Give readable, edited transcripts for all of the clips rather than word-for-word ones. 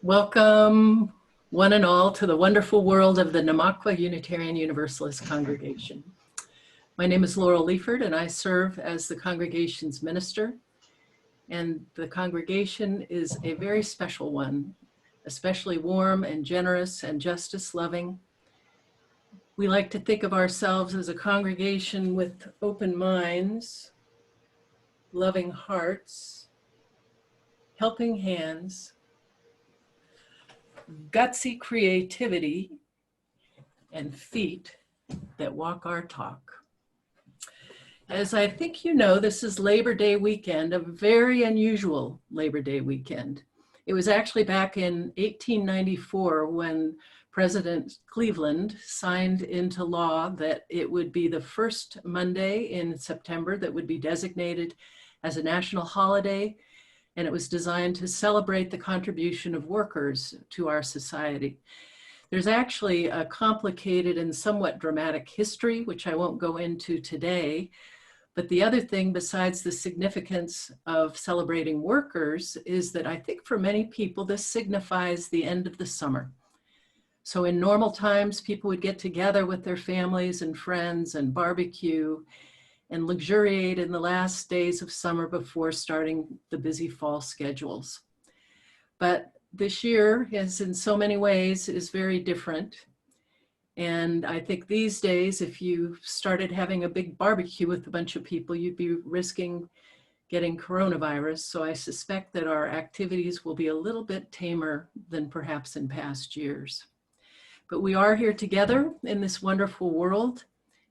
Welcome, one and all, to the wonderful world of the Namaqua Unitarian Universalist Congregation. My name is Laurel Leifert, and I serve as the congregation's minister. And the congregation is a very special one, especially warm and generous and justice-loving. We like to think of ourselves as a congregation with open minds, loving hearts, helping hands, gutsy creativity, and feet that walk our talk. As I think you know, this is Labor Day weekend, a very unusual Labor Day weekend. It was actually back in 1894 when President Cleveland signed into law that it would be the first Monday in September that would be designated as a national holiday, and it was designed to celebrate the contribution of workers to our society. There's actually a complicated and somewhat dramatic history, which I won't go into today. But the other thing, besides the significance of celebrating workers, is that I think for many people, this signifies the end of the summer. So in normal times, people would get together with their families and friends and barbecue and luxuriate in the last days of summer before starting the busy fall schedules. But this year, as in so many ways, is very different. And I think these days, if you started having a big barbecue with a bunch of people, you'd be risking getting coronavirus. So I suspect that our activities will be a little bit tamer than perhaps in past years. But we are here together in this wonderful world,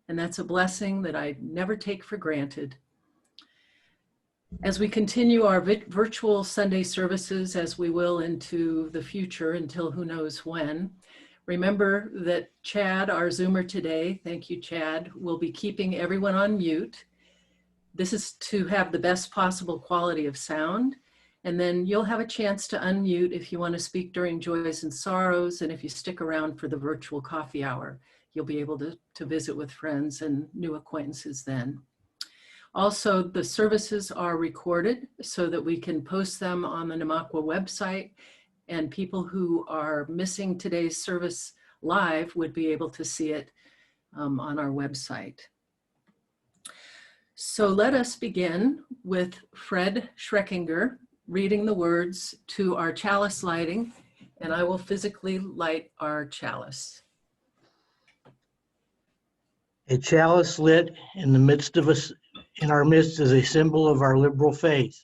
and that's a blessing that I never take for granted. As we continue our virtual Sunday services, as we will into the future until who knows when, remember that Chad, our Zoomer today, thank you, Chad, will be keeping everyone on mute. This is to have the best possible quality of sound. And then you'll have a chance to unmute if you want to speak during joys and sorrows. And if you stick around for the virtual coffee hour, you'll be able to visit with friends and new acquaintances then. Also, the services are recorded so that we can post them on the Namaqua website, and people who are missing today's service live would be able to see it on our website. So let us begin with Fred Schreckinger reading the words to our chalice lighting, and I will physically light our chalice. A chalice lit in the midst of us, in our midst, is a symbol of our liberal faith,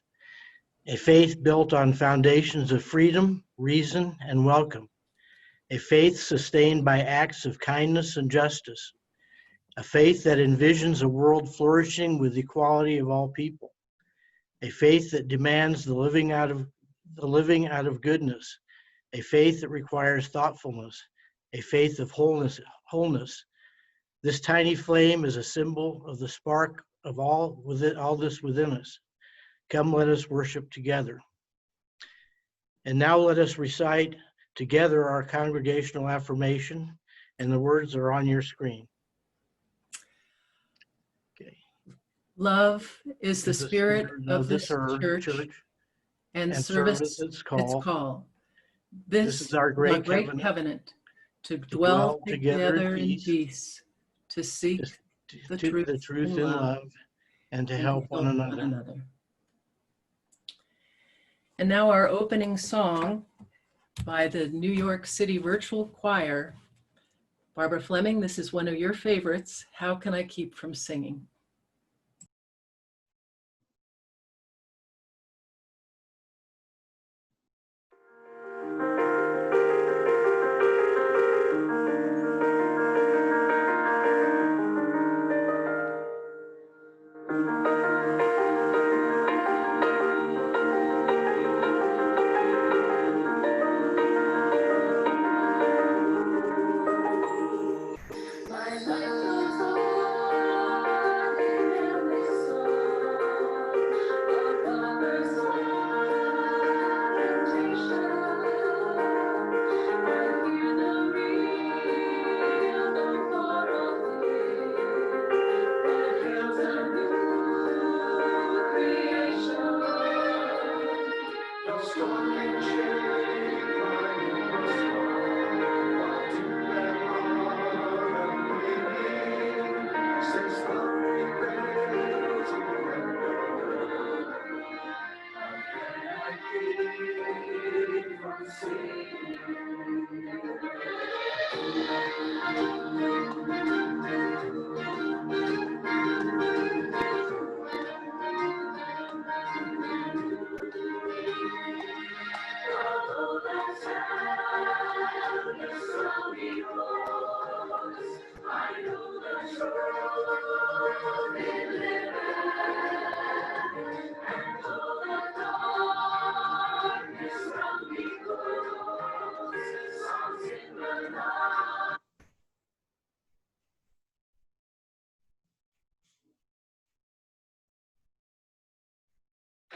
a faith built on foundations of freedom, reason, and welcome, a faith sustained by acts of kindness and justice, a faith that envisions a world flourishing with equality of all people, a faith that demands the living out of goodness, a faith that requires thoughtfulness, a faith of wholeness. This tiny flame is a symbol of the spark of all this within us. Come, let us worship together. And now let us recite together our congregational affirmation, and the words are on your screen. Okay. Love is the spirit of this church and service its call. This is our is great covenant to dwell together in peace, to seek the truth in love, and to help one another. And now our opening song by the New York City Virtual Choir. Barbara Fleming, this is one of your favorites. How can I keep from singing?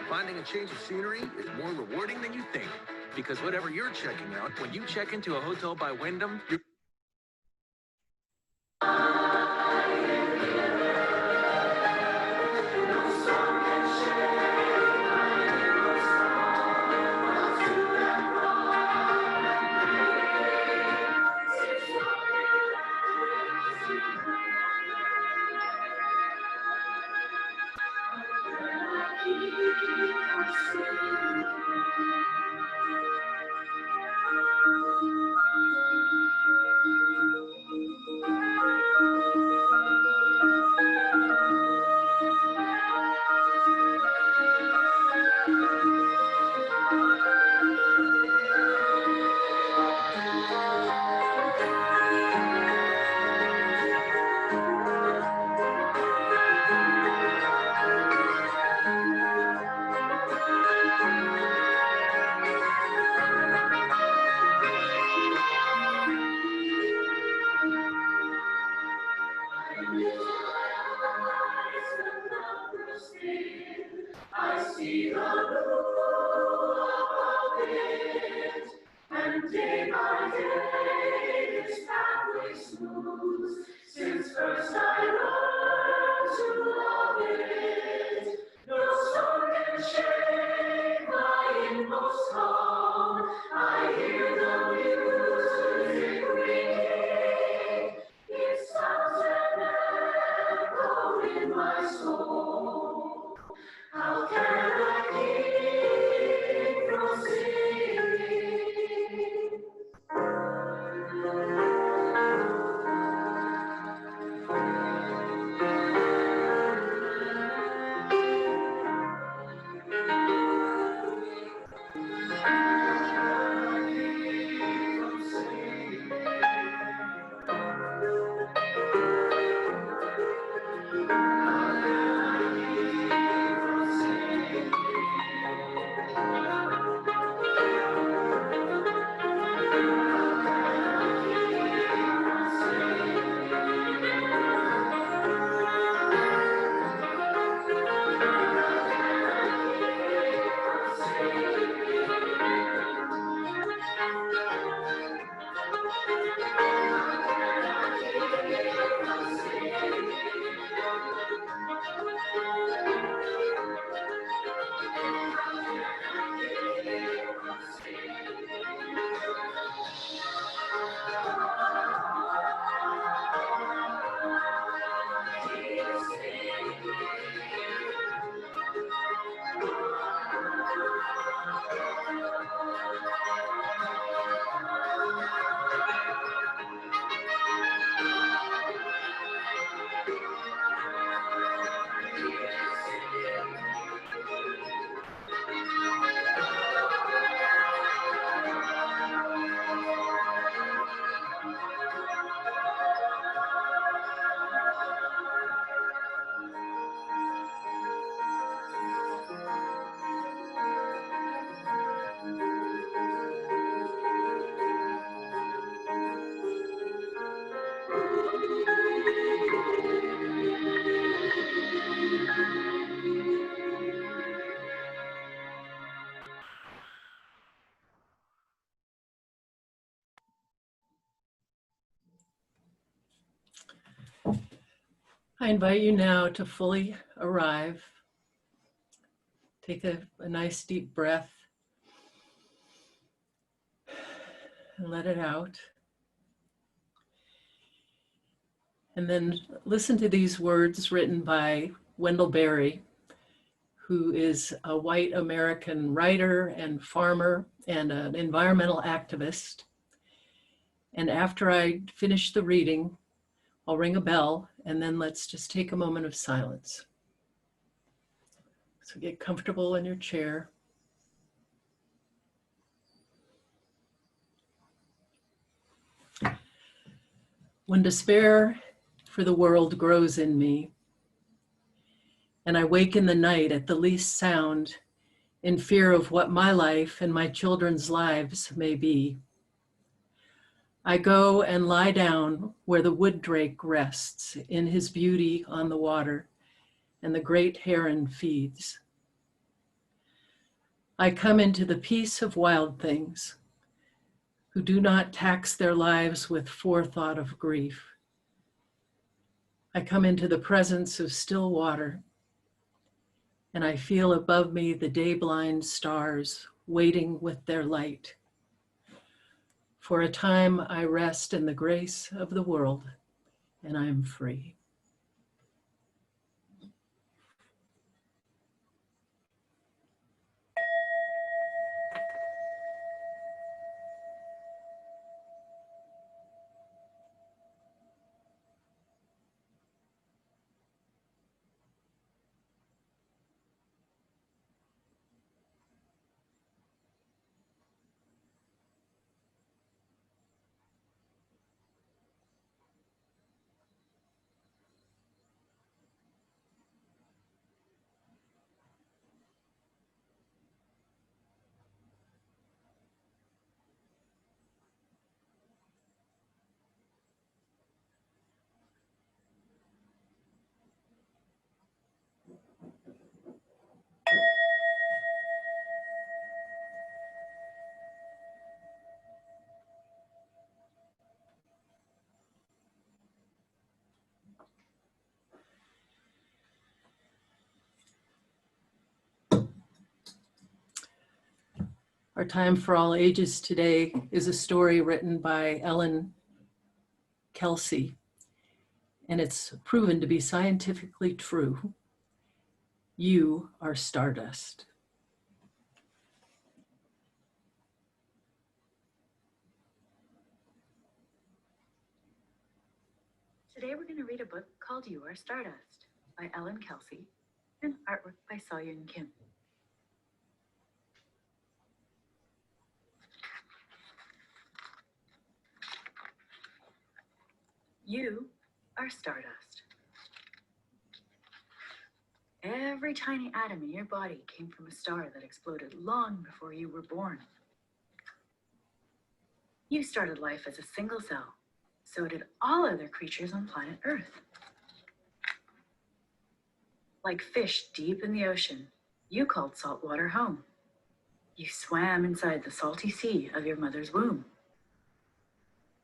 Finding a change of scenery is more rewarding than you think. Because whatever you're checking out, when you check into a hotel by Wyndham, you're I invite you now to fully arrive. Take a nice deep breath and let it out. And then listen to these words written by Wendell Berry, who is a white American writer and farmer and an environmental activist. And after I finish the reading, I'll ring a bell, and then let's just take a moment of silence. So get comfortable in your chair. When despair for the world grows in me, and I wake in the night at the least sound, in fear of what my life and my children's lives may be, I go and lie down where the wood drake rests in his beauty on the water, and the great heron feeds. I come into the peace of wild things, who do not tax their lives with forethought of grief. I come into the presence of still water, and I feel above me the day-blind stars waiting with their light. For a time I rest in the grace of the world, and I am free. Our time for all ages today is a story written by Ellen Kelsey, and it's proven to be scientifically true. You are stardust. Today we're going to read a book called You Are Stardust by Ellen Kelsey and artwork by So-Yun Kim. You are stardust. Every tiny atom in your body came from a star that exploded long before you were born. You started life as a single cell. So did all other creatures on planet Earth. Like fish deep in the ocean, you called salt water home. You swam inside the salty sea of your mother's womb.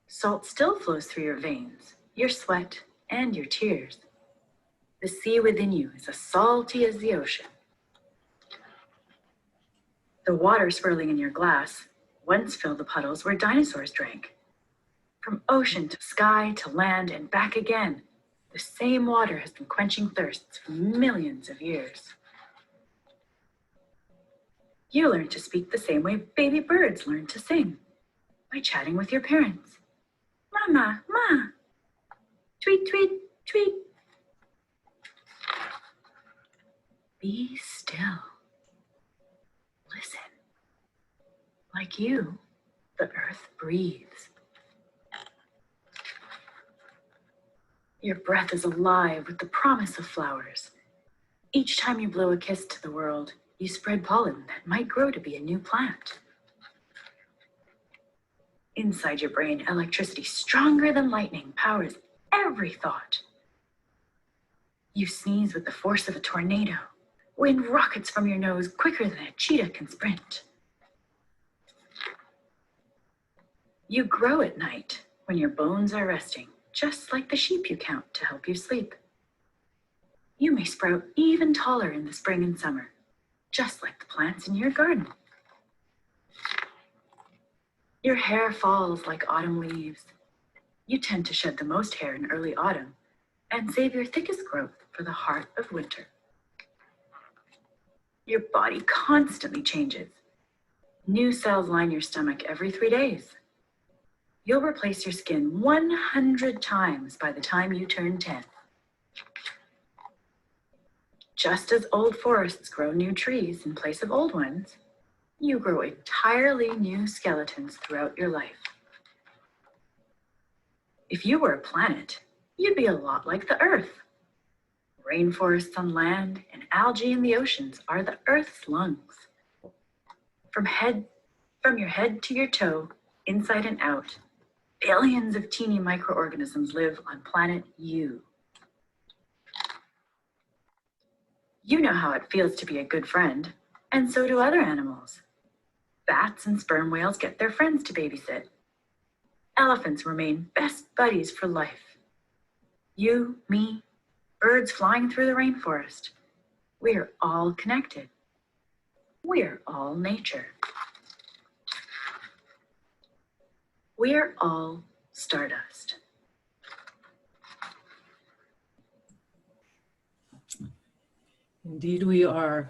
Salt still flows through your veins, your sweat, and your tears. The sea within you is as salty as the ocean. The water swirling in your glass once filled the puddles where dinosaurs drank. From ocean to sky to land and back again, the same water has been quenching thirsts for millions of years. You learned to speak the same way baby birds learn to sing, by chatting with your parents. Mama, ma, tweet, tweet, tweet. Be still. Listen. Like you, the earth breathes. Your breath is alive with the promise of flowers. Each time you blow a kiss to the world, you spread pollen that might grow to be a new plant. Inside your brain, electricity stronger than lightning powers every thought. You sneeze with the force of a tornado. Wind rockets from your nose quicker than a cheetah can sprint. You grow at night when your bones are resting, just like the sheep you count to help you sleep. You may sprout even taller in the spring and summer, just like the plants in your garden. Your hair falls like autumn leaves. You tend to shed the most hair in early autumn and save your thickest growth for the heart of winter. Your body constantly changes. New cells line your stomach every 3 days. You'll replace your skin 100 times by the time you turn 10. Just as old forests grow new trees in place of old ones, you grow entirely new skeletons throughout your life. If you were a planet, you'd be a lot like the Earth. Rainforests on land and algae in the oceans are the Earth's lungs. From your head to your toe, inside and out, billions of teeny microorganisms live on planet U. You know how it feels to be a good friend, and so do other animals. Bats and sperm whales get their friends to babysit. Elephants remain best buddies for life. You, me, birds flying through the rainforest. We are all connected. We are all nature. We are all stardust. Indeed, we are.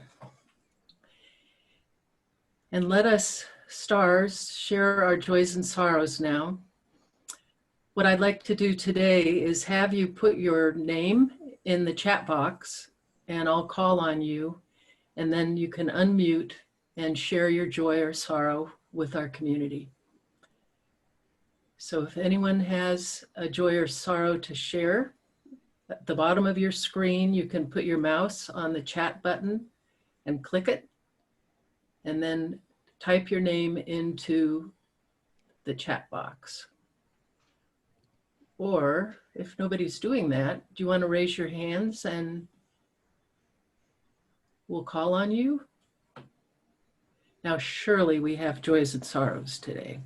And let us, stars, share our joys and sorrows now. What I'd like to do today is have you put your name in the chat box, and I'll call on you, and then you can unmute and share your joy or sorrow with our community. So if anyone has a joy or sorrow to share, at the bottom of your screen, you can put your mouse on the chat button and click it, and then type your name into the chat box. Or if nobody's doing that, do you want to raise your hands and we'll call on you? Now, surely we have joys and sorrows today.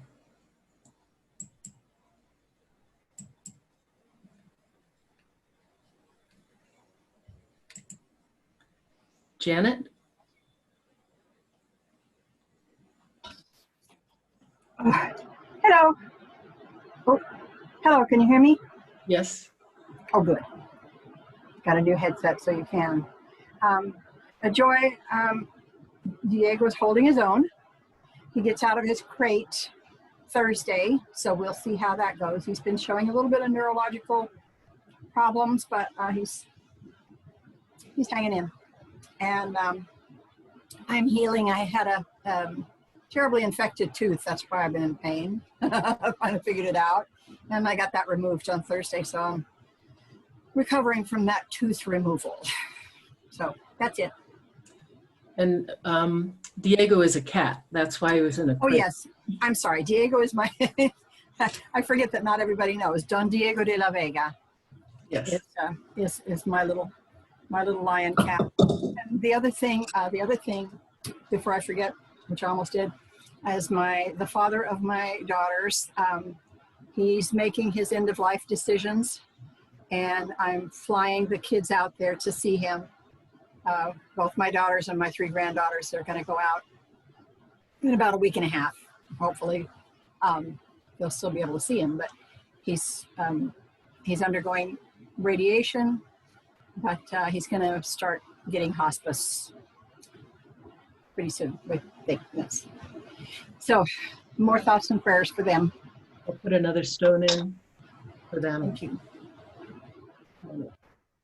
Janet? Hello. Oh, hello, can you hear me? Yes. Oh, good. Got a new headset so you can. A joy, Diego's holding his own. He gets out of his crate Thursday, so we'll see how that goes. He's been showing a little bit of neurological problems, but he's hanging in. And I'm healing. I had a terribly infected tooth. That's why I've been in pain. I finally figured it out. And I got that removed on Thursday, so I'm recovering from that tooth removal. So that's it. And Diego is a cat. That's why he was in a crate. Oh, yes. I'm sorry. Diego is my, I forget that not everybody knows. Don Diego de la Vega Yes. is my little lion cat. And the other thing, before I forget, which I almost did, as the father of my daughters, he's making his end of life decisions, and I'm flying the kids out there to see him. Both my daughters and my 3 granddaughters, they're going to go out in about a week and a half. Hopefully, they'll still be able to see him, but he's undergoing radiation, but he's going to start getting hospice pretty soon. Yes. So more thoughts and prayers for them. I'll put another stone in for them. Thank you.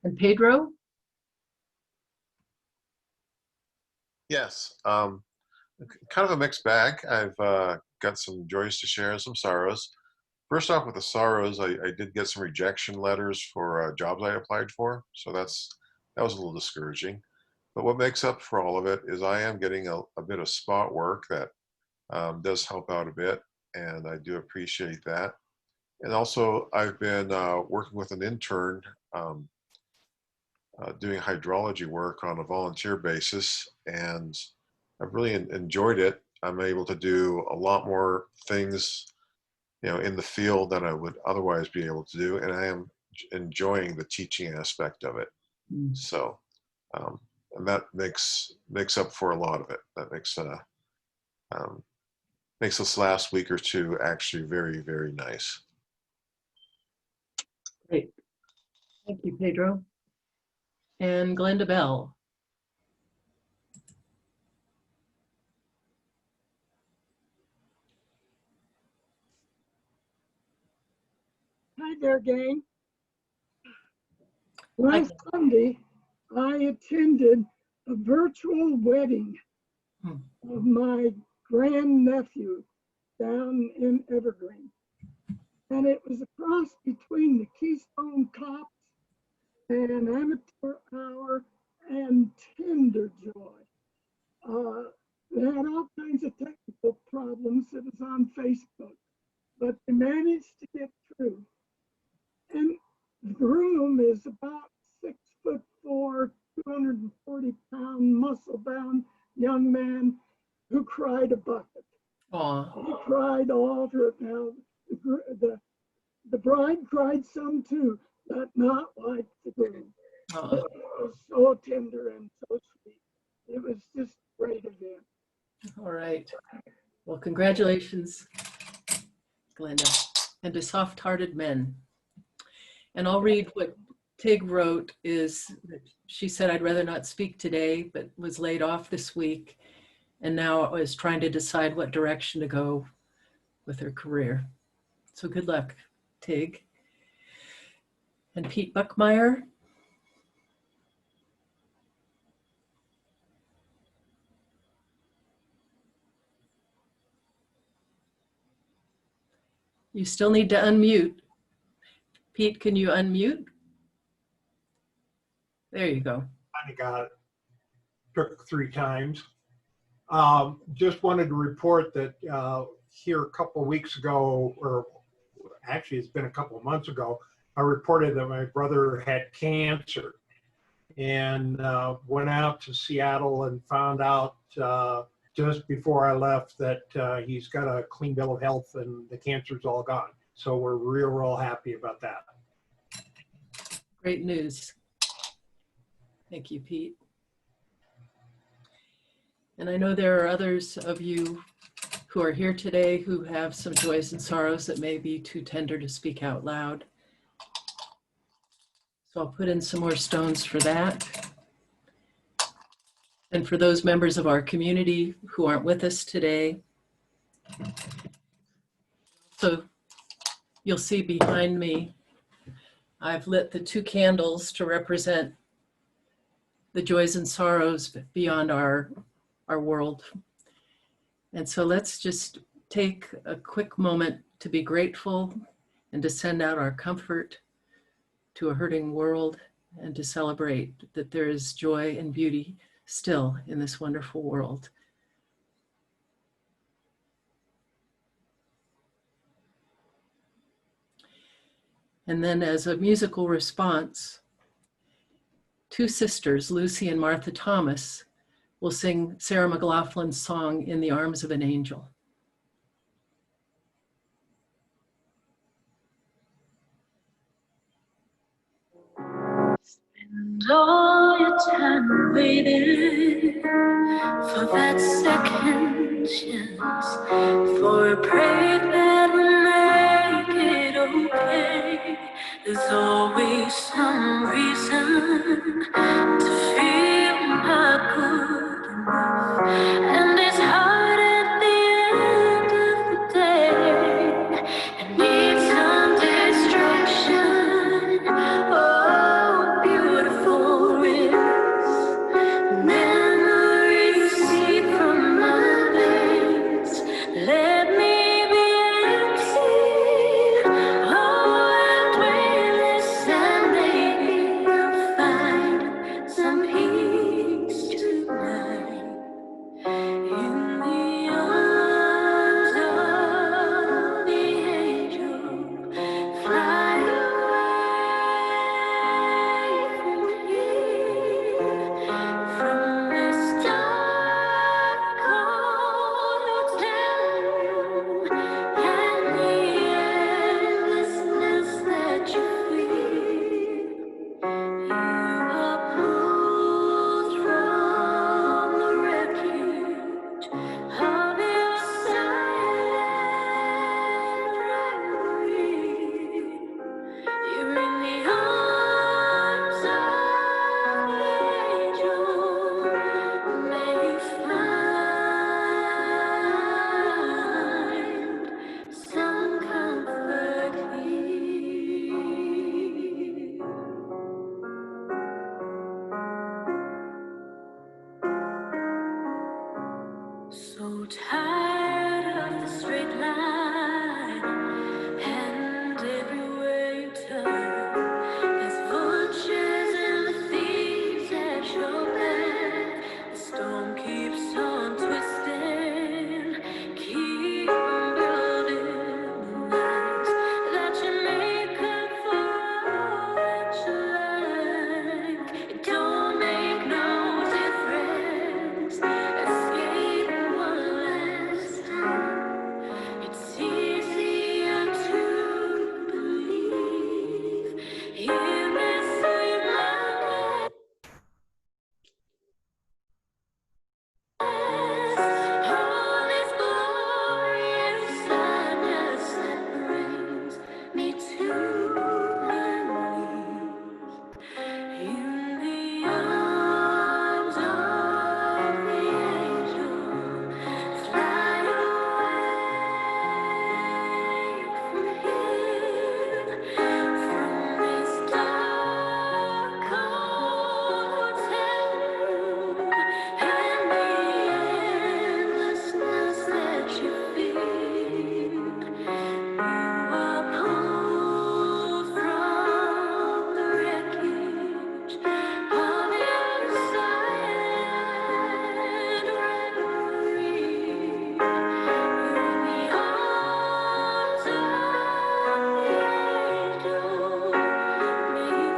And Pedro? Yes, kind of a mixed bag. I've got some joys to share and some sorrows. First off, with the sorrows, I did get some rejection letters for jobs I applied for, so that was a little discouraging. But what makes up for all of it is I am getting a bit of spot work that does help out a bit, and I do appreciate that. And also, I've been working with an intern doing hydrology work on a volunteer basis, and I've really enjoyed it. I'm able to do a lot more things, in the field than I would otherwise be able to do, and I am enjoying the teaching aspect of it. Mm. So, and that makes up for a lot of it. That makes this last week or two actually very, very nice. Great. Thank you, Pedro. And Glenda Bell. Hi there, gang. Last Sunday, I attended a virtual wedding of my grandnephew down in Evergreen. And it was a cross between the Keystone Cops and Amateur Hour and Tender Joy. They had all kinds of technical problems. It was on Facebook, but they managed to get through. And the groom is about 6'4", 240-pound, muscle-bound young man who cried a bucket. Aw. He cried all through it. Now, the bride cried some too, but not like the groom. Aw. It was so tender and so sweet. It was just a great event. All right. Well, congratulations, Glenda, and to soft-hearted men. And I'll read what Tig wrote is, she said, I'd rather not speak today, but was laid off this week. And now is trying to decide what direction to go with her career. So good luck, Tig. And Pete Buckmeyer. You still need to unmute. Pete, can you unmute? There you go. I got it. Took 3 times. Just wanted to report that here a couple of weeks ago, or actually it's been a couple of months ago, I reported that my brother had cancer, and went out to Seattle and found out just before I left that he's got a clean bill of health and the cancer's all gone. So we're real happy about that. Great news. Thank you, Pete. And I know there are others of you who are here today who have some joys and sorrows that may be too tender to speak out loud. So I'll put in some more stones for that. And for those members of our community who aren't with us today, so you'll see behind me, I've lit the 2 candles to represent the joys and sorrows beyond our world. And so let's just take a quick moment to be grateful and to send out our comfort to a hurting world and to celebrate that there is joy and beauty still in this wonderful world. And then as a musical response, 2 sisters, Lucy and Martha Thomas, will sing Sarah McLaughlin's song, In the Arms of an Angel. Spend all your time waiting for that second chance, for a break that will make it okay. There's always some reason to feel not good enough, and it's hard at the end of the day. It needs some distraction. Oh, beautiful is memories seep from my veins. Let me be empty. Oh, and weightless, and maybe I'll find some peace tonight. Hear me sing my all this glorious sadness that brings me to my knees in the arms of the angel. Fly away from here, from this dark cold hotel room, and the endlessness that you feel. You are pulled from the wreckage of your silent reverie. You're in the arms of the angel. May you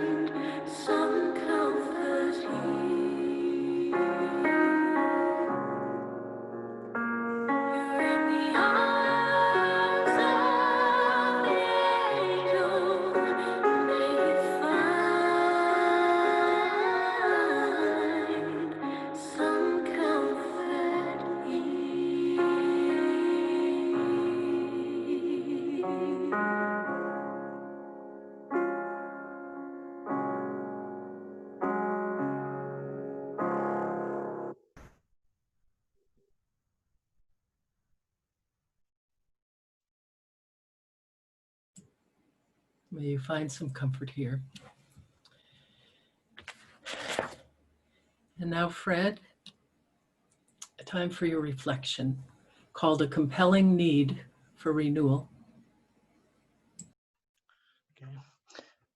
find some comfort here. You're in the arms of the angel. May you find some comfort here. May you find some comfort here. And now, Fred, a time for your reflection called A Compelling Need for Renewal. Okay.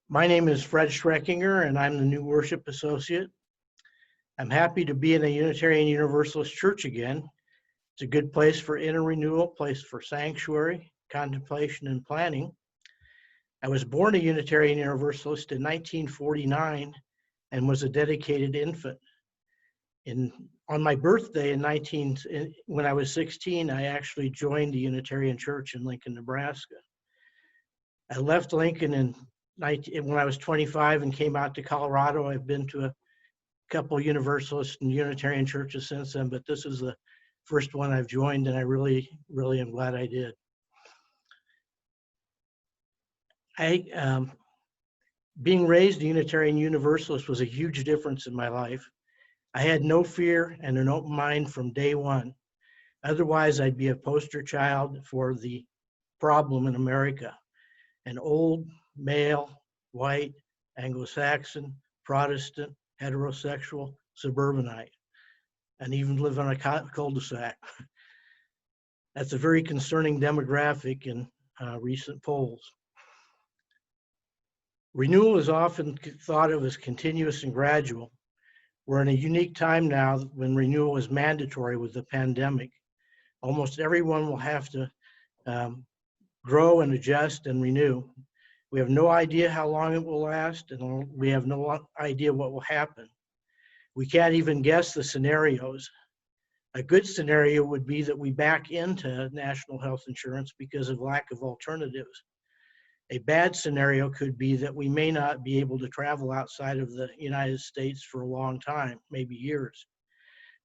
My name is Fred Schreckinger, and I'm the new worship associate. I'm happy to be in a Unitarian Universalist church again. It's a good place for inner renewal, place for sanctuary, contemplation, and planning. I was born a Unitarian Universalist in 1949 and was a dedicated infant. On my birthday when I was 16, I actually joined the Unitarian Church in Lincoln, Nebraska. I left Lincoln when I was 25 and came out to Colorado. I've been to a couple Universalist and Unitarian churches since then, but this is the first one I've joined, and I really, really am glad I did. Being raised a Unitarian Universalist was a huge difference in my life. I had no fear and an open mind from day one. Otherwise, I'd be a poster child for the problem in America. An old, male, white, Anglo-Saxon, Protestant, heterosexual, suburbanite, and even live on a cul-de-sac. That's a very concerning demographic in recent polls. Renewal is often thought of as continuous and gradual. We're in a unique time now when renewal is mandatory with the pandemic. Almost everyone will have to grow and adjust and renew. We have no idea how long it will last, and we have no idea what will happen. We can't even guess the scenarios. A good scenario would be that we back into national health insurance because of lack of alternatives. A bad scenario could be that we may not be able to travel outside of the United States for a long time, maybe years.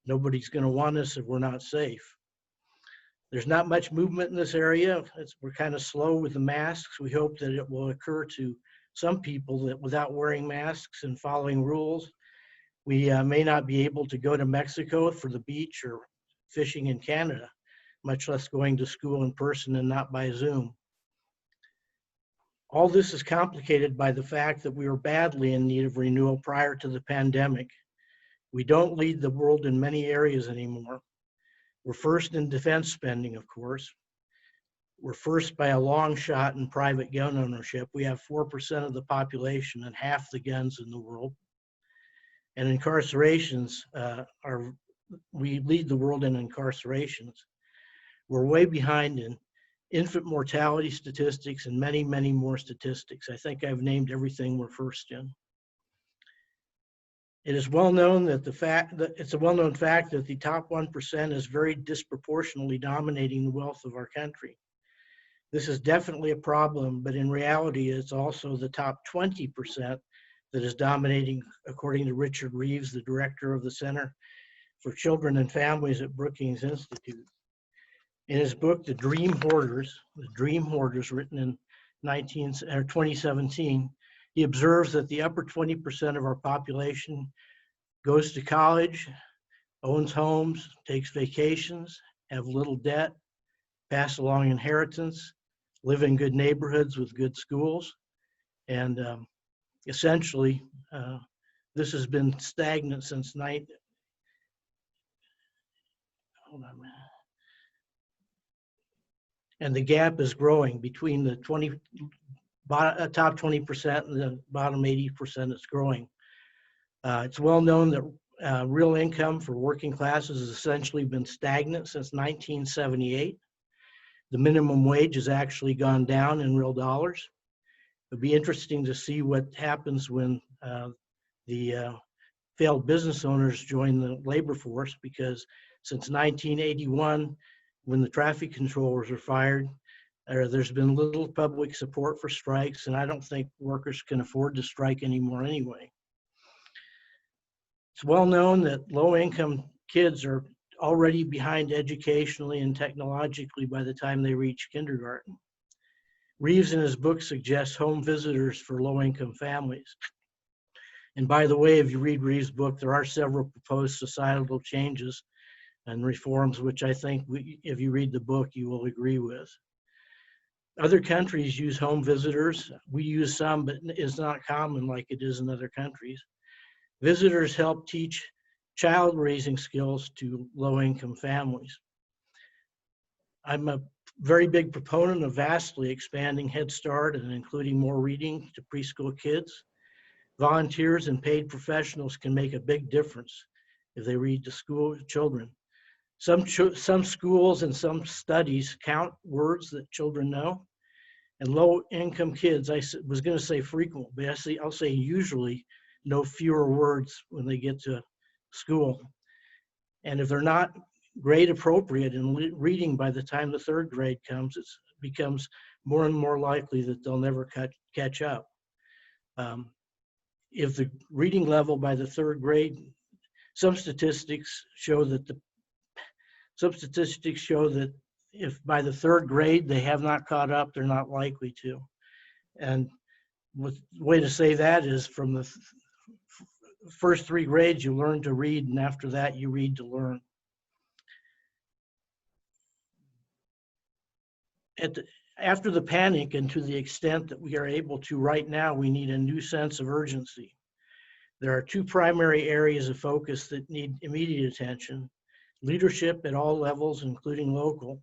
Nobody's going to want us if we're not safe. There's not much movement in this area. We're kind of slow with the masks. We hope that it will occur to some people that without wearing masks and following rules, we may not be able to go to Mexico for the beach or fishing in Canada, much less going to school in person and not by Zoom. All this is complicated by the fact that we were badly in need of renewal prior to the pandemic. We don't lead the world in many areas anymore. We're first in defense spending, of course. We're first by a long shot in private gun ownership. We have 4% of the population and half the guns in the world. And incarcerations, we lead the world in incarcerations. We're way behind in infant mortality statistics and many, many more statistics. I think I've named everything we're first in. It is well known that it's a well-known fact that the top 1% is very disproportionately dominating the wealth of our country. This is definitely a problem, but in reality, it's also the top 20% that is dominating, according to Richard Reeves, the director of the Center for Children and Families at Brookings Institute. In his book, The Dream Hoarders, written in 2017, he observes that the upper 20% of our population goes to college, owns homes, takes vacations, have little debt, pass along inheritance, live in good neighborhoods with good schools, and essentially, this has been stagnant since hold on a minute. And the gap is growing between the top 20% and the bottom 80%. It's growing. It's well known that real income for working classes has essentially been stagnant since 1978. The minimum wage has actually gone down in real dollars. It'd be interesting to see what happens when the failed business owners join the labor force, because since 1981, when the traffic controllers were fired, there's been little public support for strikes, and I don't think workers can afford to strike anymore anyway. It's well known that low-income kids are already behind educationally and technologically by the time they reach kindergarten. Reeves in his book suggests home visitors for low-income families. And by the way, if you read Reeves' book, there are several proposed societal changes and reforms, which I think if you read the book, you will agree with. Other countries use home visitors. We use some, but it's not common like it is in other countries. Visitors help teach child raising skills to low-income families. I'm a very big proponent of vastly expanding Head Start and including more reading to preschool kids. Volunteers and paid professionals can make a big difference if they read to school children. Some schools and some studies count words that children know, and low-income kids, I was going to say frequent, but I'll say usually know fewer words when they get to school. And if they're not grade appropriate in reading by the time the third grade comes, it becomes more and more likely that they'll never catch up. If the reading level by the third grade, some statistics show that if by the third grade they have not caught up, they're not likely to. And the way to say that is from the first 3 grades, you learn to read, and after that, you read to learn. After the panic, and to the extent that we are able to right now, we need a new sense of urgency. There are 2 primary areas of focus that need immediate attention: leadership at all levels, including local.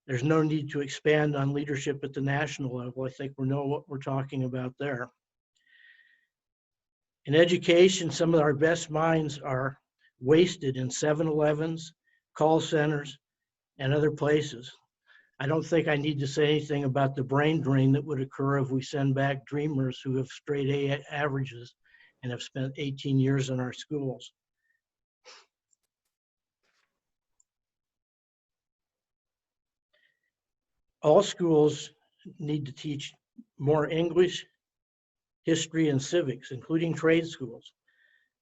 There's no need to expand on leadership at the national level. I think we know what we're talking about there. In education, some of our best minds are wasted in 7-Elevens, call centers, and other places. I don't think I need to say anything about the brain drain that would occur if we send back dreamers who have straight A averages and have spent 18 years in our schools. All schools need to teach more English, history, and civics, including trade schools.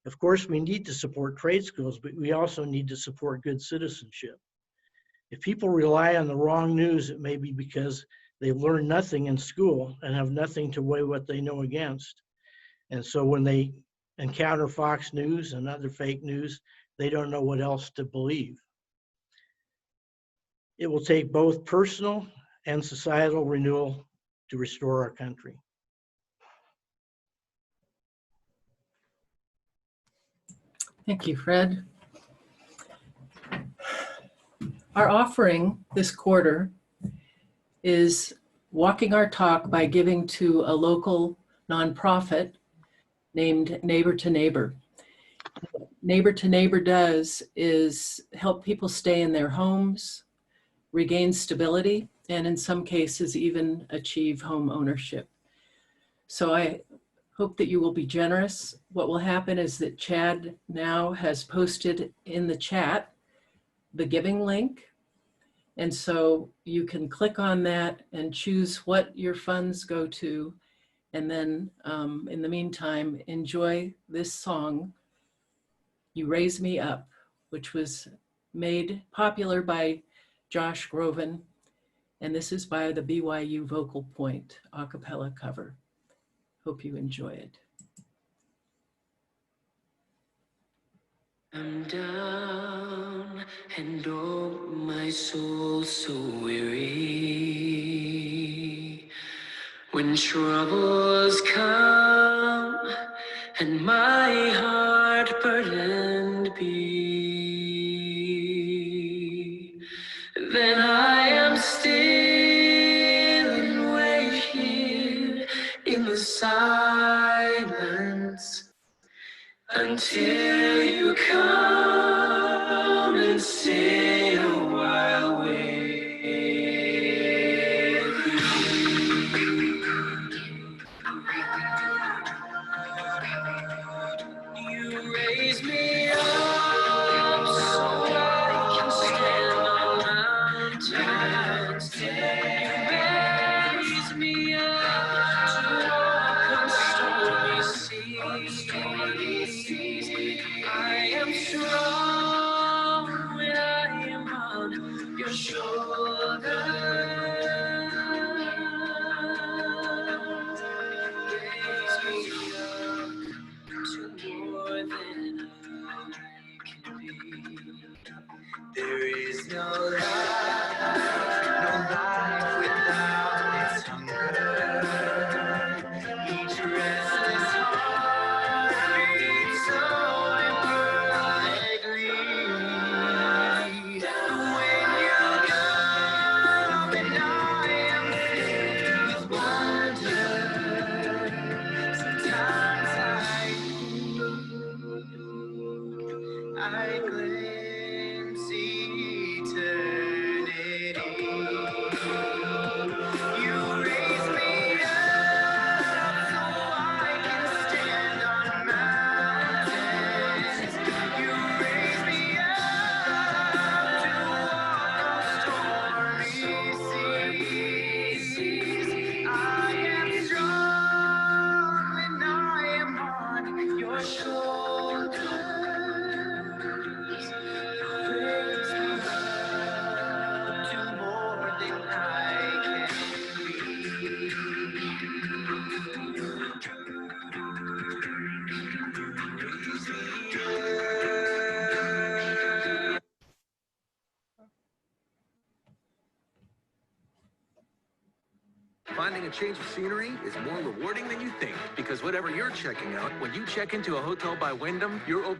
Of course, we need to support trade schools, but we also need to support good citizenship. If people rely on the wrong news, it may be because they've learned nothing in school and have nothing to weigh what they know against. And so when they encounter Fox News and other fake news, they don't know what else to believe. It will take both personal and societal renewal to restore our country. Thank you, Fred. Our offering this quarter is walking our talk by giving to a local nonprofit named Neighbor to Neighbor. What Neighbor to Neighbor does is help people stay in their homes, regain stability, and in some cases even achieve home ownership. So I hope that you will be generous. What will happen is that Chad now has posted in the chat the giving link. And so you can click on that and choose what your funds go to. And then in the meantime, enjoy this song, You Raise Me Up, which was made popular by Josh Groven. And this is by the BYU Vocal Point a cappella cover. Hope you enjoy it. I'm down and oh, my soul so weary. When troubles come and my heart burdened be, then I am still and wait here in the silence until you come and stay a while with me. You raise me up so I can stand on mountains. You raise me up to walk on stormy seas. I am strong when I am on your shoulders. Raise me up to more than I can be. There is no life without its hunger. Each restless heart beats so imperfectly. When you come and I am filled with wonder, sometimes I glimpse eternity. You raise me up so I can stand on mountains. You raise me up to walk on stormy seas. I am strong when I am on your shoulders. Raise me up to more than I can Finding a change of scenery is more rewarding than you think, because whatever you're checking out, when you check into a hotel by Wyndham, you're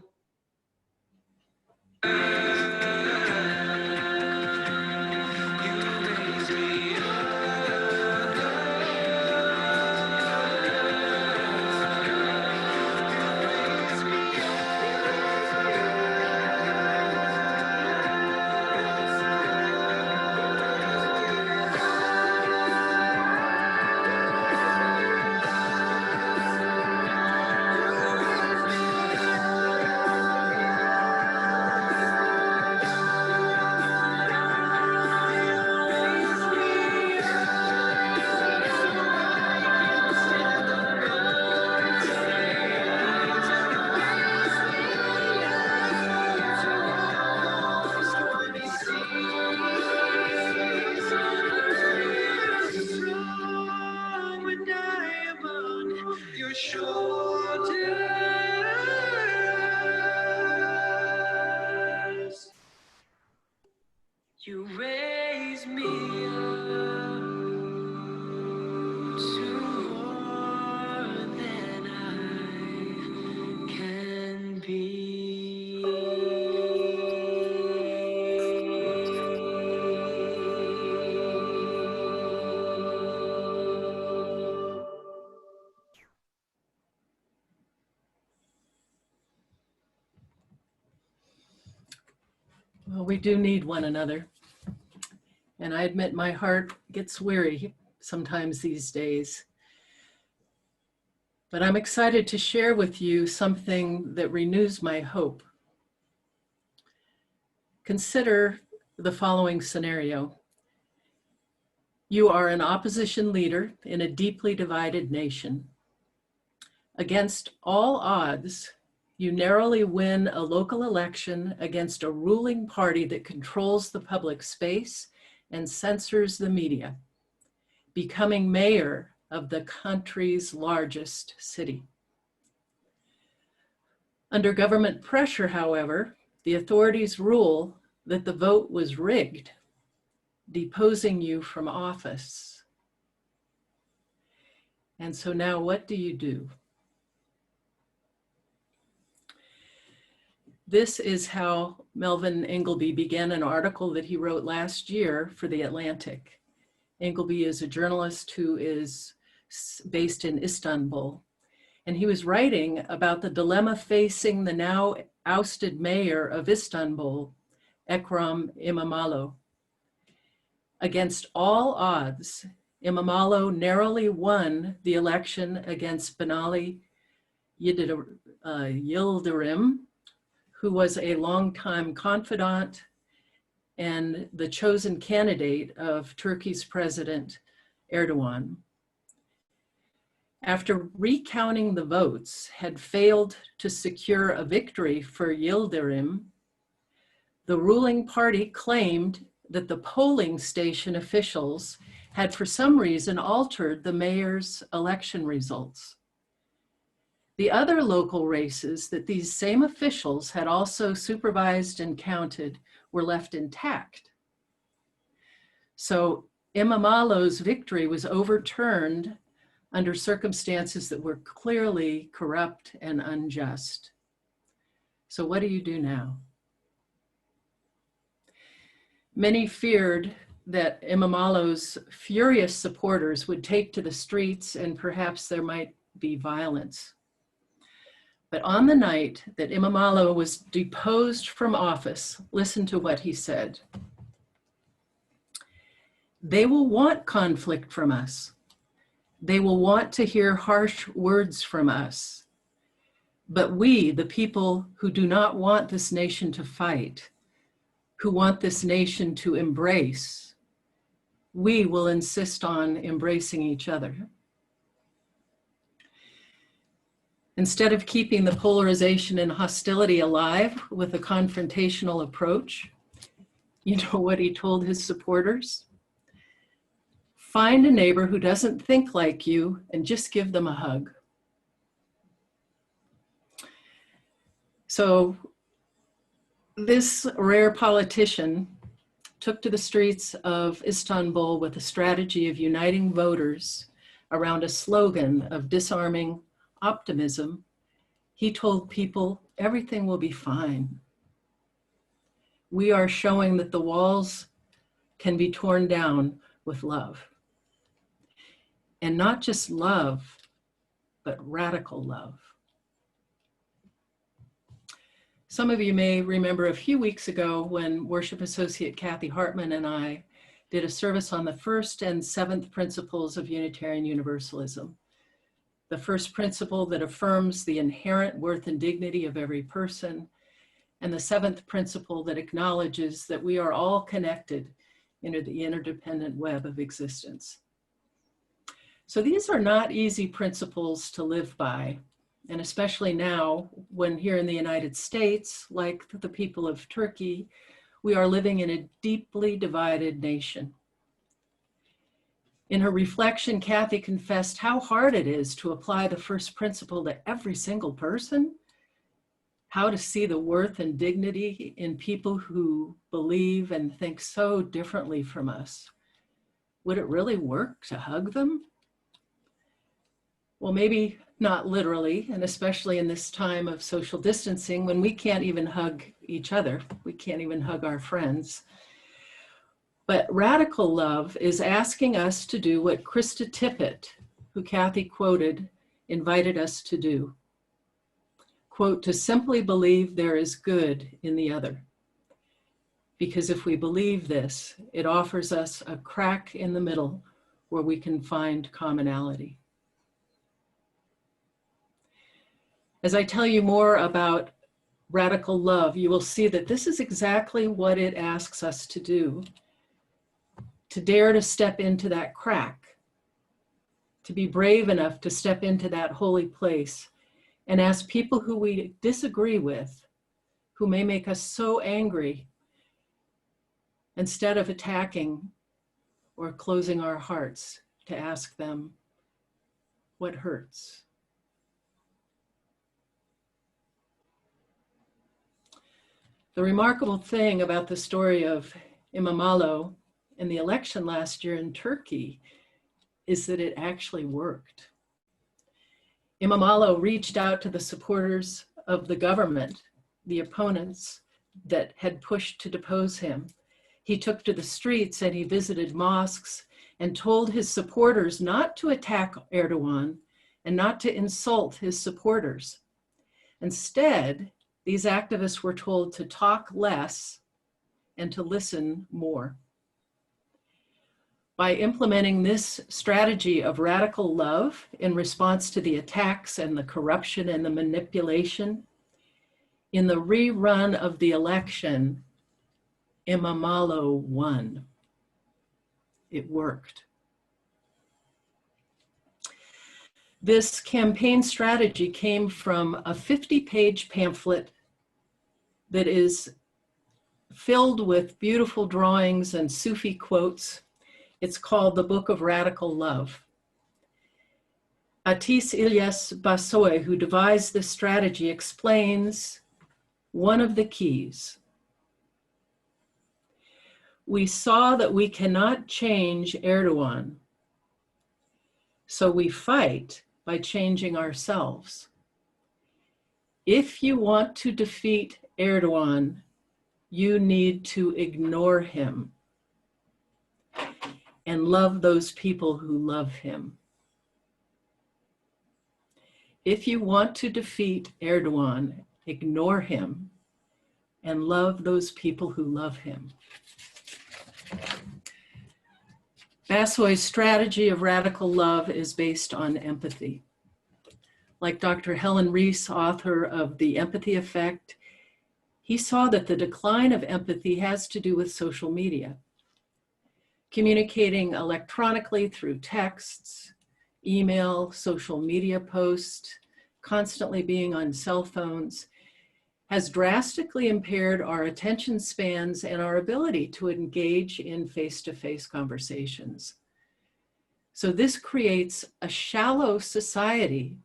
strong when I am on your shoulders. You raise me up to more than I can be. Well, we do need one another. And I admit my heart gets weary sometimes these days. But I'm excited to share with you something that renews my hope. Consider the following scenario. You are an opposition leader in a deeply divided nation. Against all odds, you narrowly win a local election against a ruling party that controls the public space and censors the media, becoming mayor of the country's largest city. Under government pressure, however, the authorities rule that the vote was rigged, deposing you from office. And so now what do you do? This is how Melvin Ingleby began an article that he wrote last year for The Atlantic. Ingleby is a journalist who is based in Istanbul, and he was writing about the dilemma facing the now ousted mayor of Istanbul, Ekrem İmamoğlu. Against all odds, İmamoğlu narrowly won the election against Binali Yildirim, who was a longtime confidant and the chosen candidate of Turkey's President Erdogan. After recounting the votes had failed to secure a victory for Yildirim, the ruling party claimed that the polling station officials had for some reason altered the mayor's election results. The other local races that these same officials had also supervised and counted were left intact. So İmamoğlu's victory was overturned under circumstances that were clearly corrupt and unjust. So what do you do now? Many feared that İmamoğlu's furious supporters would take to the streets and perhaps there might be violence. But on the night that İmamoğlu was deposed from office, listen to what he said. They will want conflict from us. They will want to hear harsh words from us. But we, the people who do not want this nation to fight, who want this nation to embrace, we will insist on embracing each other. Instead of keeping the polarization and hostility alive with a confrontational approach, you know what he told his supporters? Find a neighbor who doesn't think like you and just give them a hug. So this rare politician took to the streets of Istanbul with a strategy of uniting voters around a slogan of disarming optimism. He told people, everything will be fine. We are showing that the walls can be torn down with love. And not just love, but radical love. Some of you may remember a few weeks ago when Worship Associate Kathy Hartman and I did a service on the first and seventh principles of Unitarian Universalism. The first principle that affirms the inherent worth and dignity of every person, and the seventh principle that acknowledges that we are all connected into the interdependent web of existence. So these are not easy principles to live by, and especially now when here in the United States, like the people of Turkey, we are living in a deeply divided nation. In her reflection, Kathy confessed how hard it is to apply the first principle to every single person, how to see the worth and dignity in people who believe and think so differently from us. Would it really work to hug them? Well, maybe not literally, and especially in this time of social distancing when we can't even hug each other, we can't even hug our friends. But radical love is asking us to do what Krista Tippett, who Kathy quoted, invited us to do. Quote, to simply believe there is good in the other. Because if we believe this, it offers us a crack in the middle where we can find commonality. As I tell you more about Radical Love, you will see that this is exactly what it asks us to do. To dare to step into that crack, to be brave enough to step into that holy place and ask people who we disagree with, who may make us so angry, instead of attacking or closing our hearts, to ask them what hurts. The remarkable thing about the story of Imamalo and the election last year in Turkey is that it actually worked. Imamalo reached out to the supporters of the government, the opponents that had pushed to depose him. He took to the streets and he visited mosques and told his supporters not to attack Erdogan and not to insult his supporters. Instead, these activists were told to talk less and to listen more. By implementing this strategy of radical love in response to the attacks and the corruption and the manipulation, in the rerun of the election, Imamalo won. It worked. This campaign strategy came from a 50-page pamphlet that is filled with beautiful drawings and Sufi quotes. It's called The Book of Radical Love. Atis Ilyas Basoy, who devised this strategy, explains one of the keys. We saw that we cannot change Erdogan, so we fight by changing ourselves. If you want to defeat Erdogan, you need to ignore him and love those people who love him. If you want to defeat Erdogan, ignore him and love those people who love him. Basoy's strategy of radical love is based on empathy. Like Dr. Helen Reese, author of The Empathy Effect, he saw that the decline of empathy has to do with social media. Communicating electronically through texts, email, social media posts, constantly being on cell phones, has drastically impaired our attention spans and our ability to engage in face-to-face conversations. So this creates a shallow society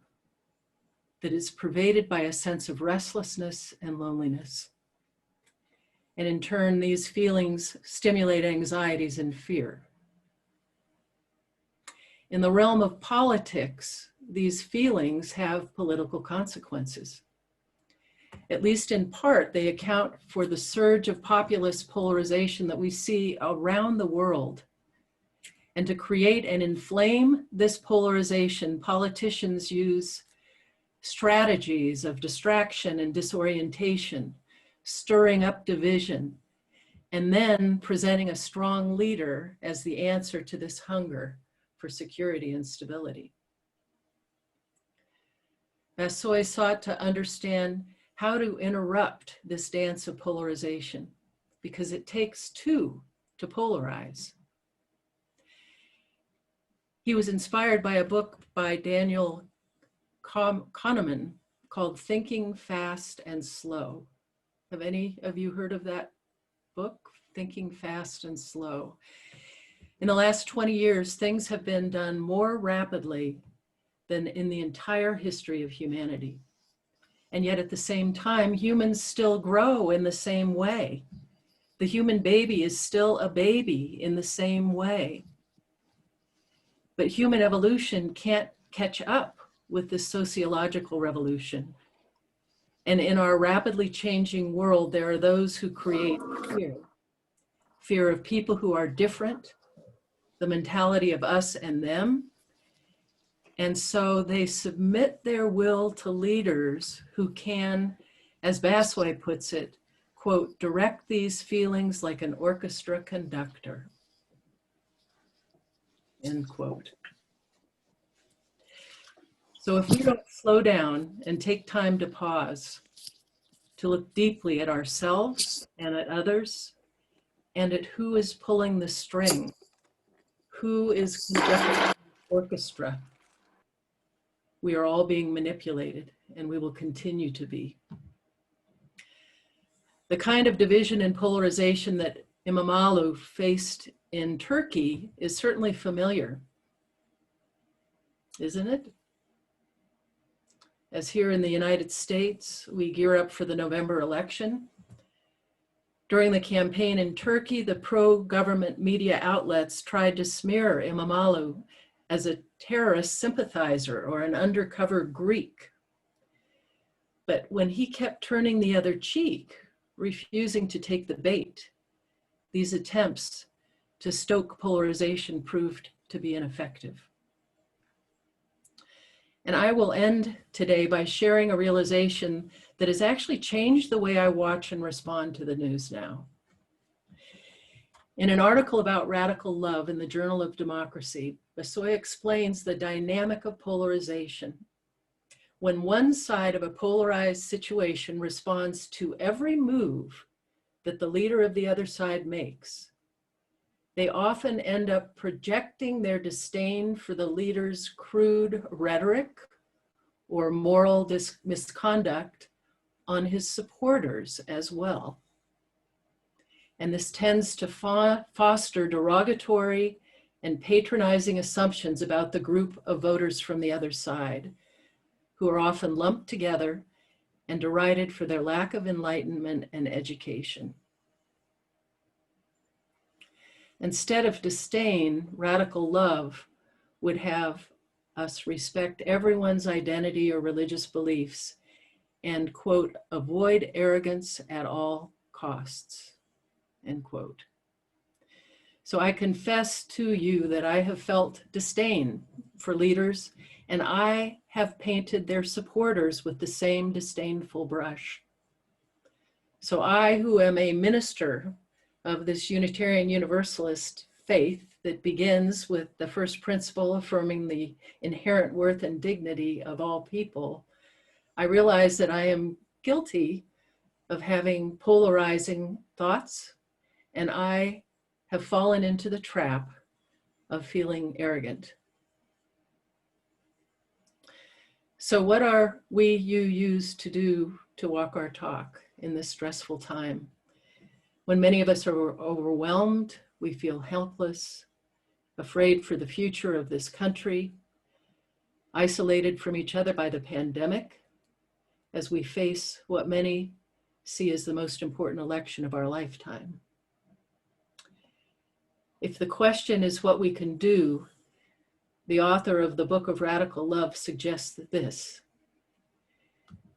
that is pervaded by a sense of restlessness and loneliness. And in turn, these feelings stimulate anxieties and fear. In the realm of politics, these feelings have political consequences. At least in part, they account for the surge of populist polarization that we see around the world. And to create and inflame this polarization, politicians use strategies of distraction and disorientation, stirring up division, and then presenting a strong leader as the answer to this hunger for security and stability. Basoy sought to understand how to interrupt this dance of polarization, because it takes two to polarize. He was inspired by a book by Daniel Kahneman called Thinking Fast and Slow. Have any of you heard of that book, Thinking Fast and Slow? In the last 20 years, things have been done more rapidly than in the entire history of humanity. And yet at the same time, humans still grow in the same way. The human baby is still a baby in the same way. But human evolution can't catch up with this sociological revolution. And in our rapidly changing world, there are those who create fear. Fear of people who are different, the mentality of us and them. And so they submit their will to leaders who can, as Basoy puts it, quote, direct these feelings like an orchestra conductor, end quote. So if we don't slow down and take time to pause, to look deeply at ourselves and at others, and at who is pulling the string, who is conducting the orchestra. We are all being manipulated, and we will continue to be. The kind of division and polarization that Imamoglu faced in Turkey is certainly familiar, isn't it? As here in the United States, we gear up for the November election. During the campaign in Turkey, the pro-government media outlets tried to smear Imamoglu as a terrorist sympathizer or an undercover Greek. But when he kept turning the other cheek, refusing to take the bait, these attempts to stoke polarization proved to be ineffective. And I will end today by sharing a realization that has actually changed the way I watch and respond to the news now. In an article about radical love in the Journal of Democracy, Besoya explains the dynamic of polarization. When one side of a polarized situation responds to every move that the leader of the other side makes, they often end up projecting their disdain for the leader's crude rhetoric or moral misconduct on his supporters as well. And this tends to foster derogatory and patronizing assumptions about the group of voters from the other side, who are often lumped together and derided for their lack of enlightenment and education. Instead of disdain, radical love would have us respect everyone's identity or religious beliefs and, quote, avoid arrogance at all costs, end quote. So I confess to you that I have felt disdain for leaders, and I have painted their supporters with the same disdainful brush. So I, who am a minister of this Unitarian Universalist faith that begins with the first principle affirming the inherent worth and dignity of all people, I realize that I am guilty of having polarizing thoughts, and I have fallen into the trap of feeling arrogant. So what are we UUs to do to walk our talk in this stressful time? When many of us are overwhelmed, we feel helpless, afraid for the future of this country, isolated from each other by the pandemic, as we face what many see as the most important election of our lifetime. If the question is what we can do, the author of the Book of Radical Love suggests this: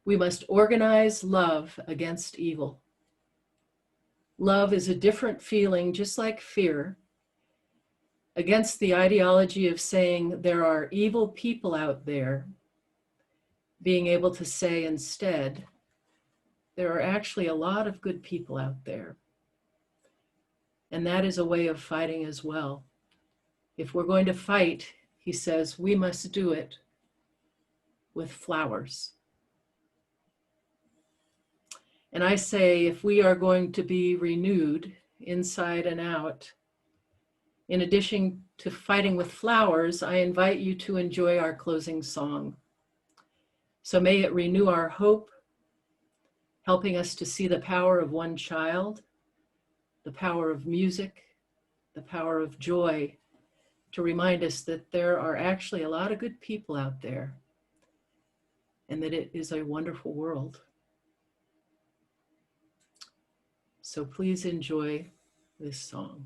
we must organize love against evil. Love is a different feeling, just like fear, against the ideology of saying there are evil people out there, being able to say instead, there are actually a lot of good people out there. And that is a way of fighting as well. If we're going to fight, he says, we must do it with flowers. And I say, if we are going to be renewed inside and out, in addition to fighting with flowers, I invite you to enjoy our closing song. So may it renew our hope, helping us to see the power of one child, the power of music, the power of joy, to remind us that there are actually a lot of good people out there and that it is a wonderful world. So please enjoy this song.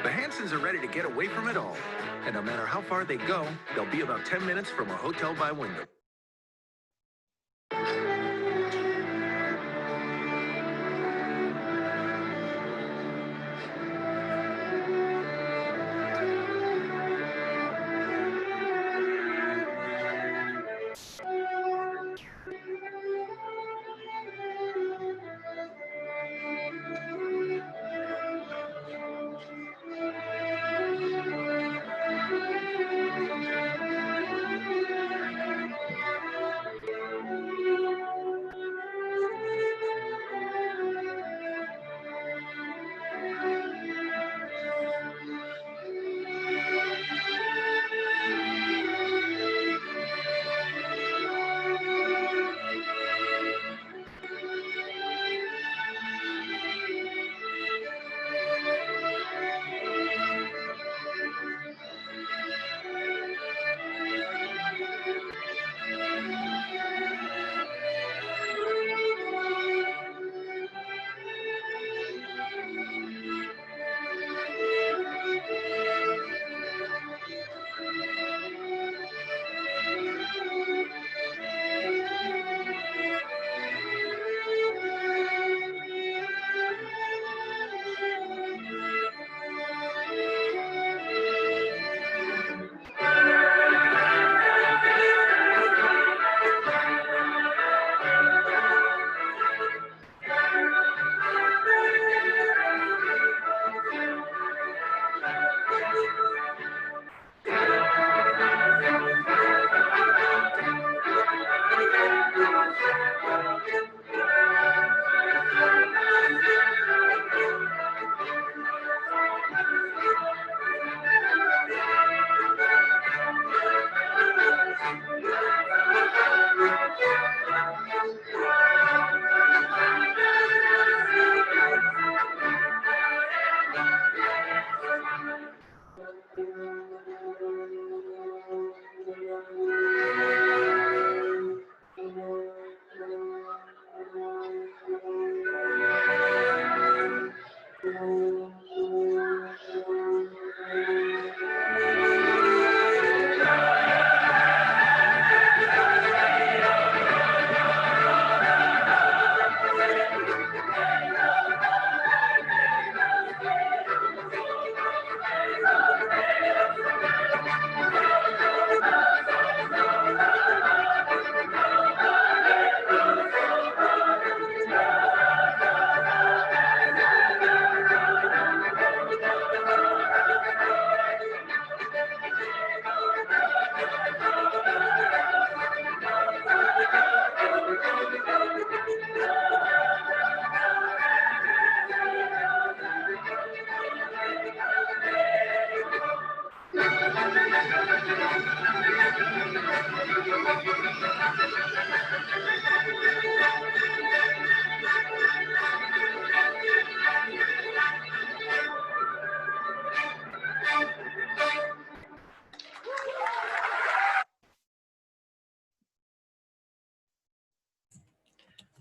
The Hansons are ready to get away from it all. And no matter how far they go, they'll be about 10 minutes from a hotel by Wyndham.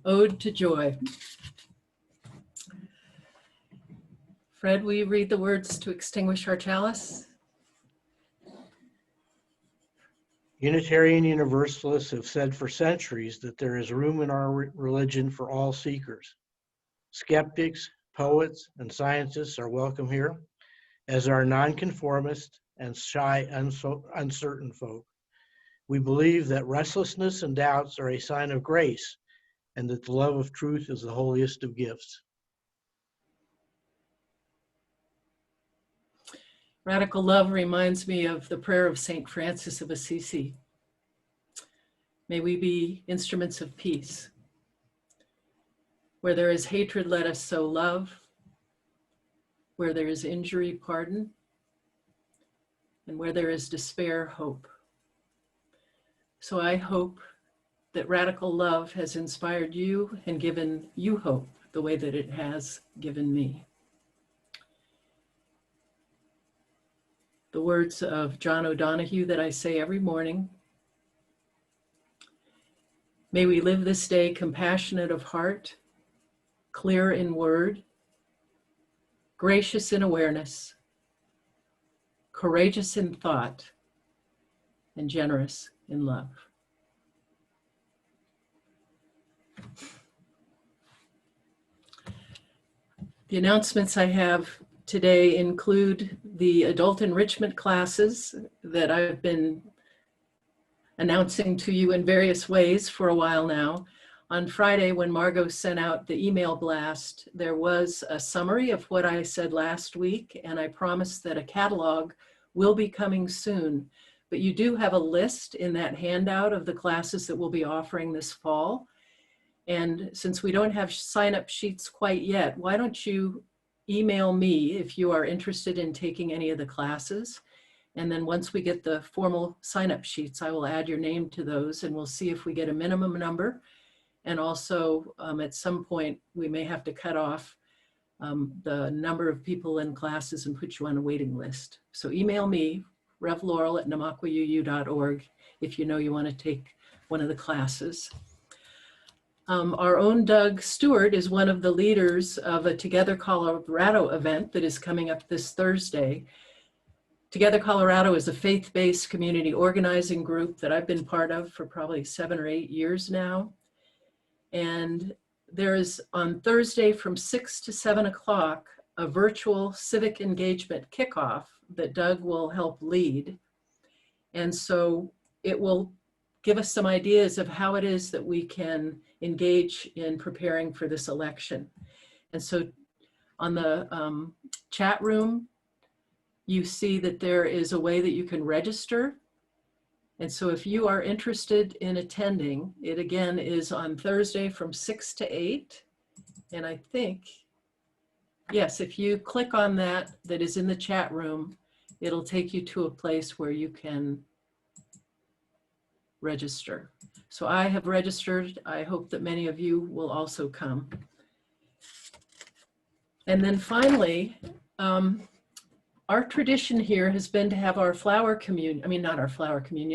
Ode to Joy. Fred, will you read the words to extinguish our chalice? Unitarian Universalists have said for centuries that there is room in our religion for all seekers. Skeptics, poets, and scientists are welcome here, as are nonconformists and shy, uncertain folk. We believe that restlessness and doubts are a sign of grace, and that the love of truth is the holiest of gifts. Radical love reminds me of the prayer of St. Francis of Assisi. May we be instruments of peace. Where there is hatred, let us sow love. Where there is injury, pardon. And where there is despair, hope. So I hope that radical love has inspired you and given you hope the way that it has given me. The words of John O'Donohue that I say every morning. May we live this day compassionate of heart, clear in word, gracious in awareness, courageous in thought, and generous in love. The announcements I have today include the adult enrichment classes that I've been announcing to you in various ways for a while now. On Friday, when Margot sent out the email blast, there was a summary of what I said last week, and I promised that a catalog will be coming soon. But you do have a list in that handout of the classes that we'll be offering this fall. And since we don't have sign-up sheets quite yet, why don't you email me if you are interested in taking any of the classes. And then once we get the formal sign-up sheets, I will add your name to those, and we'll see if we get a minimum number. And also at some point, we may have to cut off the number of people in classes and put you on a waiting list. So email me, revlaurel@namaquauu.org, if you know you want to take one of the classes. Our own Doug Stewart is one of the leaders of a Together Colorado event that is coming up this Thursday. Together Colorado is a faith-based community organizing group that I've been part of for probably 7 or 8 years now. And there is on Thursday from 6 to 7 o'clock, a virtual civic engagement kickoff that Doug will help lead. And so it will give us some ideas of how it is that we can engage in preparing for this election. And so on the chat room, you see that there is a way that you can register. And so if you are interested in attending, it again is on Thursday from 6 to 8. And I think, yes, if you click on that is in the chat room, it'll take you to a place where you can register. So I have registered. I hope that many of you will also come. And then finally, our tradition here has been to have our flower communion,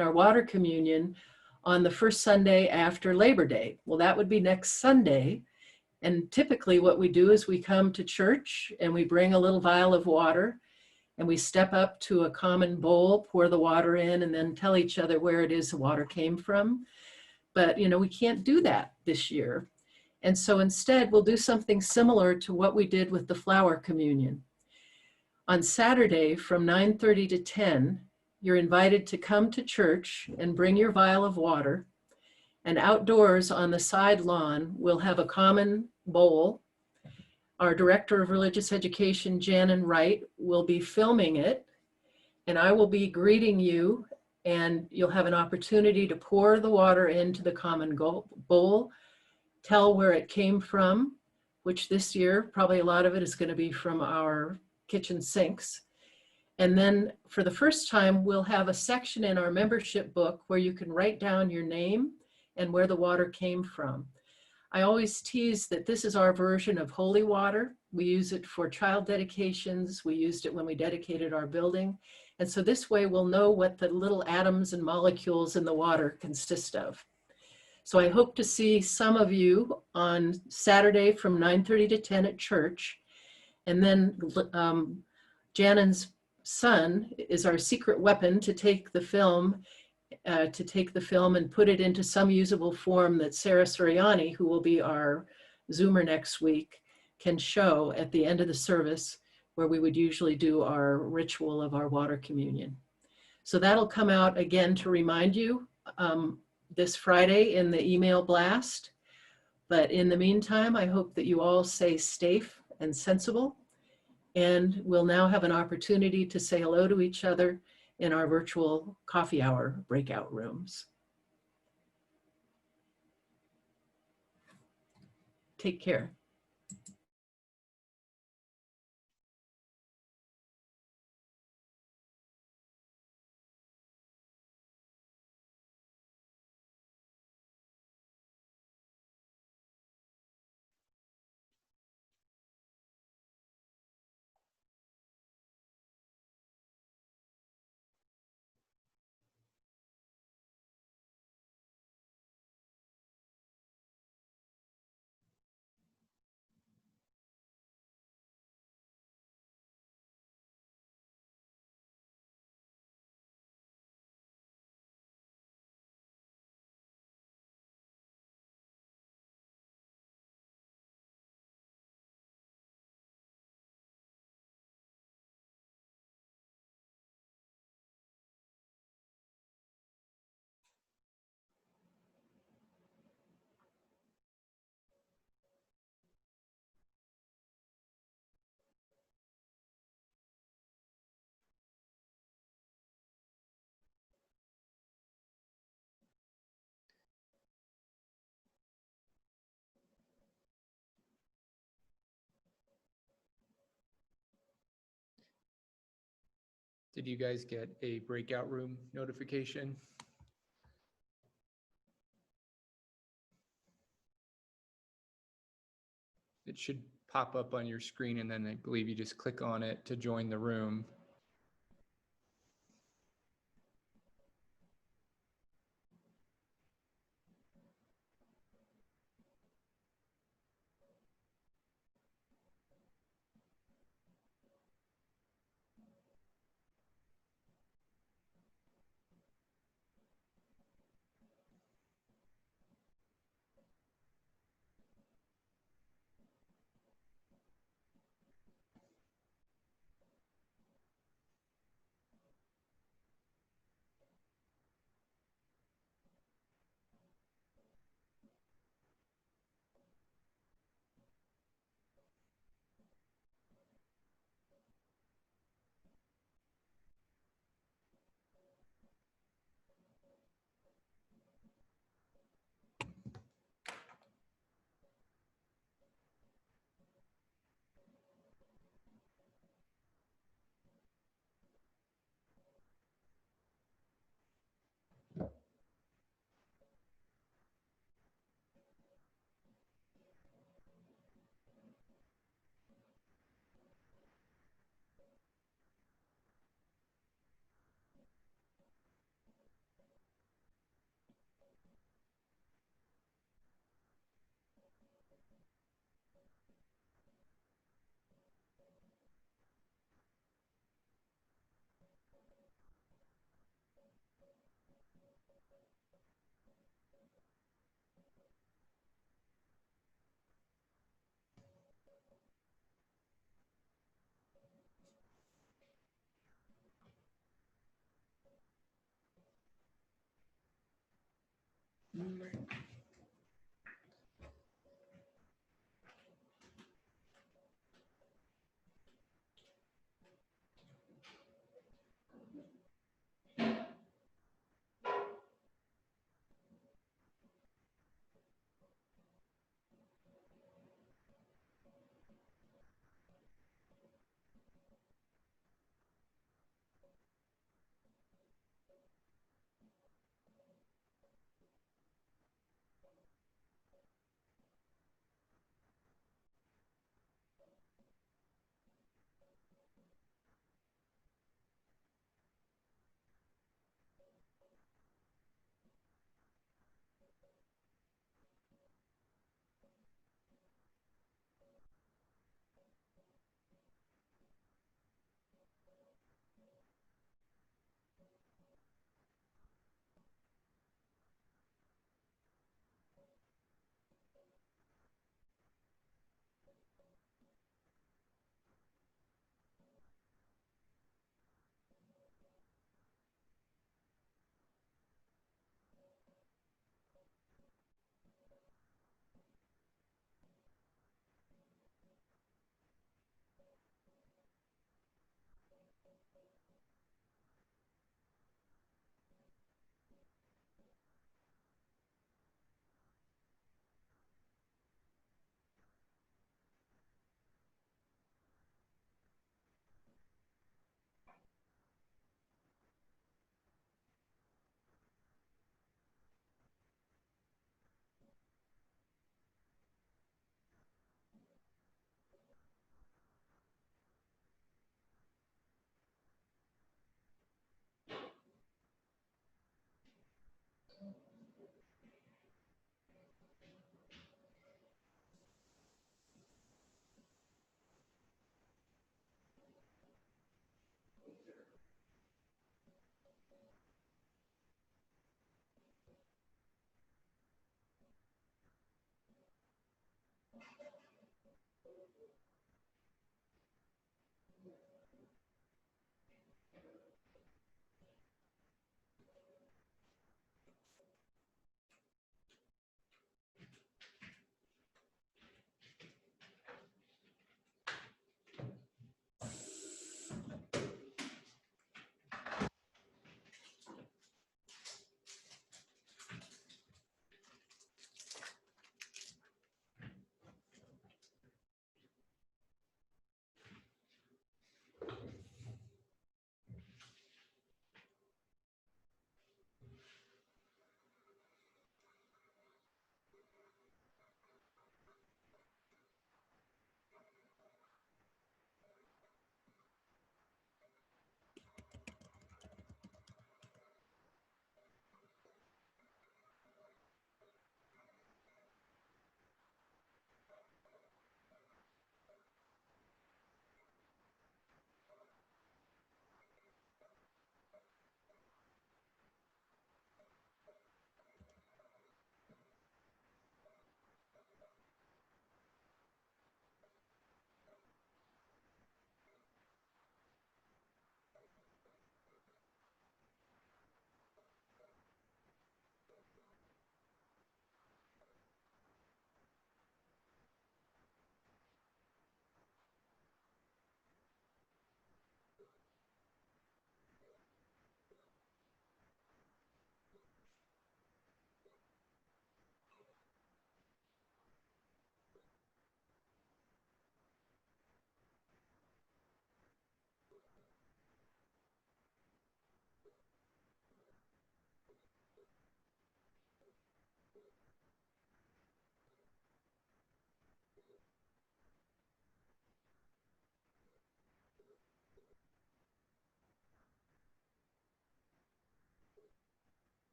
our water communion on the first Sunday after Labor Day. Well, that would be next Sunday. And typically what we do is we come to church and we bring a little vial of water and we step up to a common bowl, pour the water in, and then tell each other where it is the water came from. But, we can't do that this year. And so instead, we'll do something similar to what we did with the flower communion. On Saturday from 9:30 to 10, you're invited to come to church and bring your vial of water. And outdoors on the side lawn, we'll have a common bowl. Our Director of Religious Education, Janan Wright, will be filming it. And I will be greeting you, and you'll have an opportunity to pour the water into the common bowl, tell where it came from, which this year, probably a lot of it is going to be from our kitchen sinks. And then for the first time, we'll have a section in our membership book where you can write down your name and where the water came from. I always tease that this is our version of holy water. We use it for child dedications. We used it when we dedicated our building. And so this way we'll know what the little atoms and molecules in the water consist of. So I hope to see some of you on Saturday from 9:30 to 10 at church. And then Janan's son is our secret weapon to take the film and put it into some usable form that Sarah Suriani, who will be our Zoomer next week, can show at the end of the service, where we would usually do our ritual of our water communion. So that'll come out again to remind you this Friday in the email blast. But in the meantime, I hope that you all stay safe and sensible. And we'll now have an opportunity to say hello to each other in our virtual coffee hour breakout rooms. Take care. Did you guys get a breakout room notification? It should pop up on your screen, and then I believe you just click on it to join the room.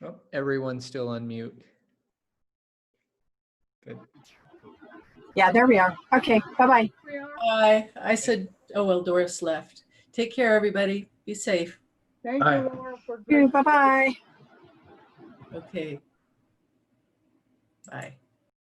Oh, everyone's still on mute. Good. Yeah, there we are. Okay, bye-bye. Bye. I said, oh, well, Doris left. Take care, everybody. Be safe. Thank Bye. you, Laura, for Bye-bye. Okay. Bye.